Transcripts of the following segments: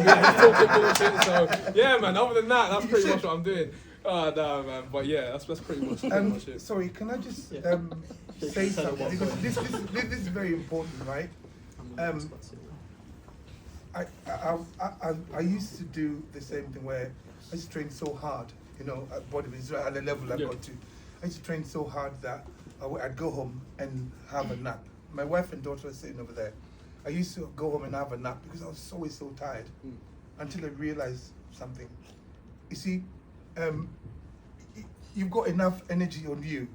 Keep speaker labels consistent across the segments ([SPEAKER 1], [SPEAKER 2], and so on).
[SPEAKER 1] he's talking bullshit. So yeah, man. Other than that, that's pretty much what I'm doing. Oh no, man. But yeah, that's pretty much it.
[SPEAKER 2] Sorry, can I just say something? Because this is very important, right? I used to do the same thing where I used to train so hard, you know, at bodybuilding, at the level I got to. I used to train so hard that I'd go home and have a nap. My wife and daughter are sitting over there. I used to go home and have a nap because I was always so tired until I realized something. You see, you've got enough energy on you.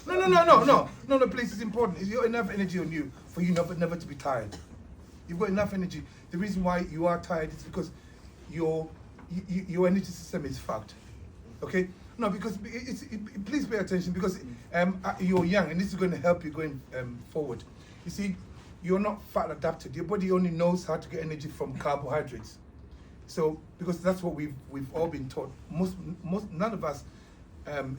[SPEAKER 2] No, please, it's important. You've got enough energy on you for you never to be tired. You've got enough energy. The reason why you are tired is because your energy system is fucked. Okay? No, because please pay attention because you're young and this is going to help you going forward. You see, you're not fat adapted. Your body only knows how to get energy from carbohydrates. So, because that's what we've all been taught. None of us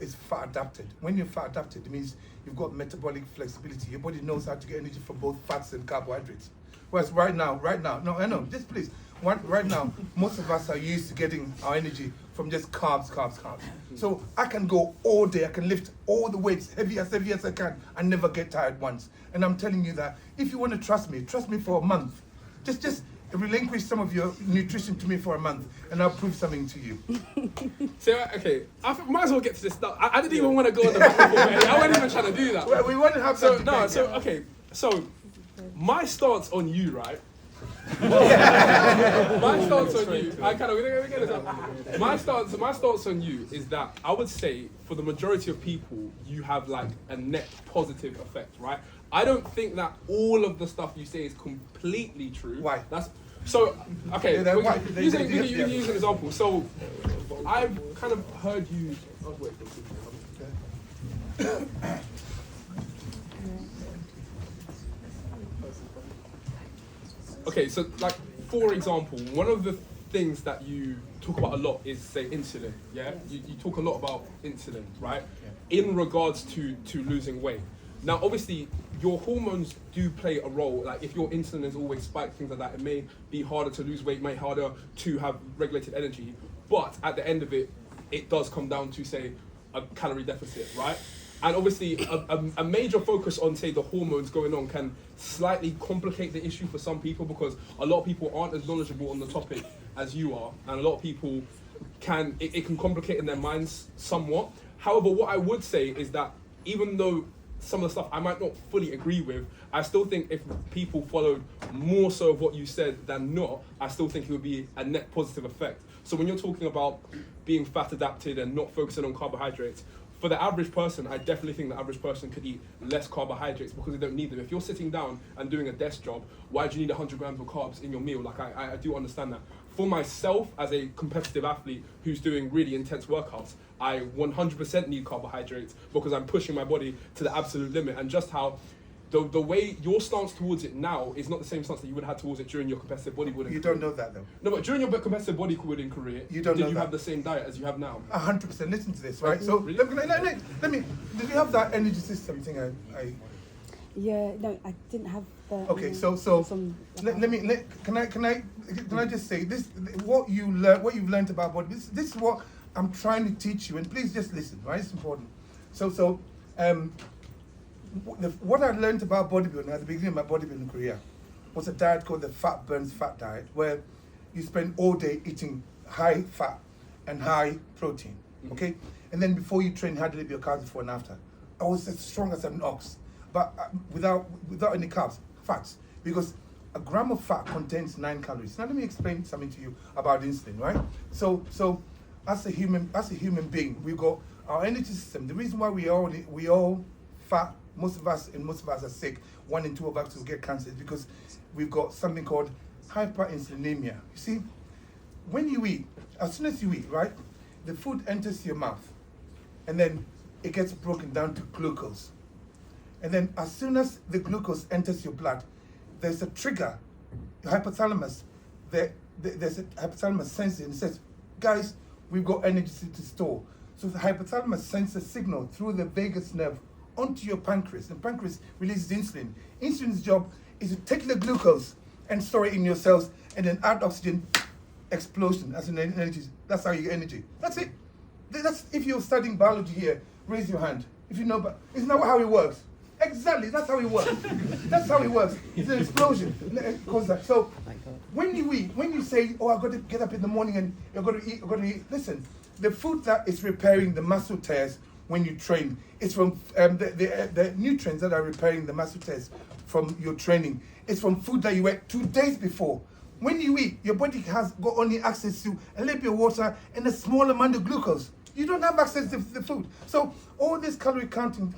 [SPEAKER 2] is fat adapted. When you're fat adapted, it means you've got metabolic flexibility. Your body knows how to get energy from both fats and carbohydrates. Whereas right now, no, I know, just please. Right now, most of us are used to getting our energy from just carbs. So I can go all day, I can lift all the weights, heavy as I can, and never get tired once. And I'm telling you that if you want to trust me for a month. Just relinquish some of your nutrition to me for a month, and I'll prove something to you.
[SPEAKER 1] So, okay, I might as well get to this stuff. I didn't even want to go on the back and forth. I wasn't even trying to do that.
[SPEAKER 2] Well, we want to have
[SPEAKER 1] so,
[SPEAKER 2] that
[SPEAKER 1] no,
[SPEAKER 2] debate,
[SPEAKER 1] so,
[SPEAKER 2] yeah.
[SPEAKER 1] okay, so, my stance on you, right? My stance on you, my stance on you is that I would say for the majority of people, you have like a net positive effect, right? I don't think that all of the stuff you say is completely true.
[SPEAKER 2] Why?
[SPEAKER 1] So, okay, use an
[SPEAKER 2] yeah.
[SPEAKER 1] example. So, I've kind of heard you. Oh, wait. Okay, so like for example, one of the things that you talk about a lot is say insulin. Yeah, you talk a lot about insulin, right? In regards to losing weight. Now, obviously, your hormones do play a role. Like if your insulin is always spiked, things like that, it may be harder to lose weight, may harder to have regulated energy. But at the end of it, it does come down to say a calorie deficit, right? And obviously, a major focus on, say, the hormones going on can slightly complicate the issue for some people because a lot of people aren't as knowledgeable on the topic as you are. And a lot of people it can complicate in their minds somewhat. However, what I would say is that even though some of the stuff I might not fully agree with, I still think if people followed more so of what you said than not, I still think it would be a net positive effect. So when you're talking about being fat adapted and not focusing on carbohydrates, for the average person, I definitely think the average person could eat less carbohydrates because they don't need them. If you're sitting down and doing a desk job, why do you need 100 grams of carbs in your meal? Like, I do understand that. For myself, as a competitive athlete who's doing really intense workouts, I 100% need carbohydrates because I'm pushing my body to the absolute limit. And just how the way your stance towards it now is not the same stance that you would have had towards it during your competitive bodybuilding.
[SPEAKER 2] You don't know that though.
[SPEAKER 1] No, but during your competitive bodybuilding career,
[SPEAKER 2] you don't
[SPEAKER 1] did you have the same diet as you have now?
[SPEAKER 2] 100%. Listen to this, right? So
[SPEAKER 1] really?
[SPEAKER 2] let me. Did you have that energy system thing?
[SPEAKER 3] Yeah, no, I didn't have the.
[SPEAKER 2] Okay, so can I just say this? What you've learned about body. This is what I'm trying to teach you, and please just listen, right? It's important. What I learned about bodybuilding at the beginning of my bodybuilding career was a diet called the fat burns fat diet, where you spend all day eating high fat and high protein, okay? And then before you train, you had to live your carbs before and after. I was as strong as an ox, but without any carbs, fats, because a gram of fat contains 9 calories. Now let me explain something to you about insulin, right? So as a human being, we've got our energy system. The reason why we all fat, most of us are sick, 1 in 2 of us will get cancer, is because we've got something called hyperinsulinemia. You see, when you eat, as soon as you eat, right, the food enters your mouth, and then it gets broken down to glucose. And then as soon as the glucose enters your blood, there's a trigger, the hypothalamus, there's a hypothalamus sensor, and it says, guys, we've got energy to store. So the hypothalamus sends a signal through the vagus nerve onto your pancreas, and pancreas releases insulin. Insulin's job is to take the glucose and store it in your cells and then add oxygen explosion as an energy. That's how you get energy. That's it. That's if you're studying biology here, raise your hand. If you know, but isn't that how it works? Exactly, that's how it works. That's how it works. It's an explosion. It causes that. So when you eat, when you say, oh, I've got to get up in the morning and you're going to eat, listen, the food that is repairing the muscle tears when you train, it's from the nutrients that are repairing the muscle tears from your training. It's from food that you ate 2 days before. When you eat, your body has got only access to a little bit of water and a small amount of glucose. You don't have access to the food. So all this calorie counting,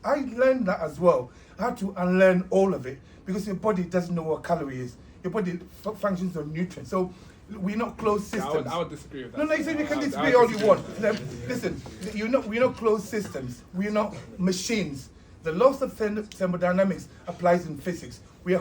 [SPEAKER 2] I learned that as well. I had to unlearn all of it because your body doesn't know what calorie is. Your body functions on nutrients. So we're not closed systems.
[SPEAKER 1] I would disagree with that.
[SPEAKER 2] No, you can disagree all you want. Listen, we're not closed systems. We're not machines. The laws of thermodynamics applies in physics. We are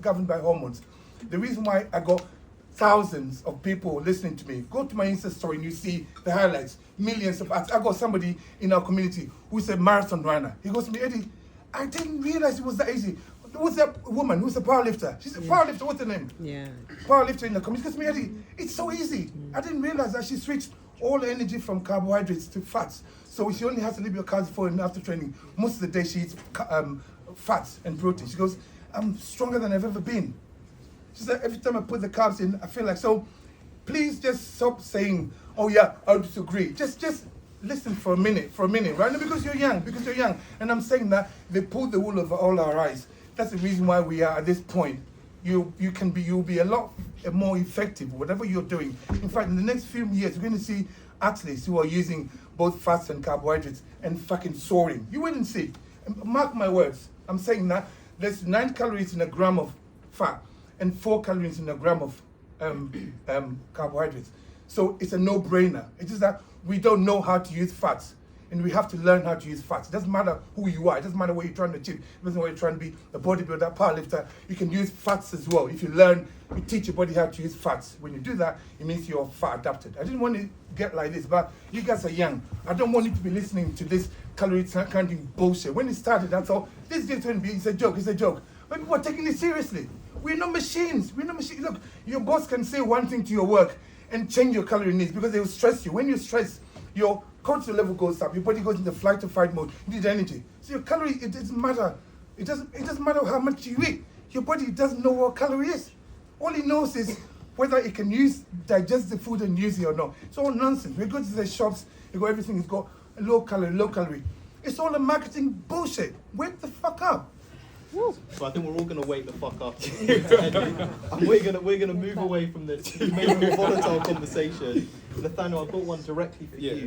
[SPEAKER 2] governed by hormones. The reason why I got thousands of people listening to me, go to my Insta story and you see the highlights, millions of ads. I got somebody in our community who's a marathon runner. He goes to me, Eddie, I didn't realize it was that easy. Who's that woman who's a powerlifter? She's a powerlifter, what's her name?
[SPEAKER 4] Yeah.
[SPEAKER 2] Powerlifter in the community. She goes to me, Eddie, it's so easy. I didn't realize that she switched all the energy from carbohydrates to fats. So she only has to leave your carbs before and after training. Most of the day she eats fats and protein. She goes, I'm stronger than I've ever been. She said, every time I put the carbs in, I feel like, so please just stop saying, oh yeah, I disagree. Just listen for a minute, right? No, because you're young. And I'm saying that they pulled the wool over all our eyes. That's the reason why we are at this point. You'll be a lot more effective, whatever you're doing. In fact, in the next few years, we're going to see athletes who are using both fats and carbohydrates and fucking soaring. You wouldn't see. Mark my words. I'm saying that there's 9 calories in a gram of fat and 4 calories in a gram of carbohydrates. So it's a no-brainer. It's just that we don't know how to use fats. And we have to learn how to use fats. It doesn't matter who you are. It doesn't matter what you're trying to achieve. It doesn't matter whether you're trying to be a bodybuilder, powerlifter. You can use fats as well. If you learn, you teach your body how to use fats. When you do that, it means you're fat adapted. I didn't want to get like this, but you guys are young. I don't want you to be listening to this calorie counting bullshit. When it started, I thought, this is going to be, it's a joke. But people are taking it seriously. We're not machines. Look, your boss can say one thing to your work and change your calorie needs because they will stress you. When you stress, your cortisol level goes up, your body goes into flight or fight mode, you need energy. So your calorie, it doesn't matter. It doesn't matter how much you eat. Your body doesn't know what calorie is. All it knows is whether it can digest the food and use it or not. It's all nonsense. We go to the shops, you got everything, it's got low calorie. It's all a marketing bullshit. Wake the fuck up.
[SPEAKER 5] So I think we're all gonna wake the fuck up. And we're gonna move away from this maybe volatile conversation. Nathaniel, I've got one directly for you.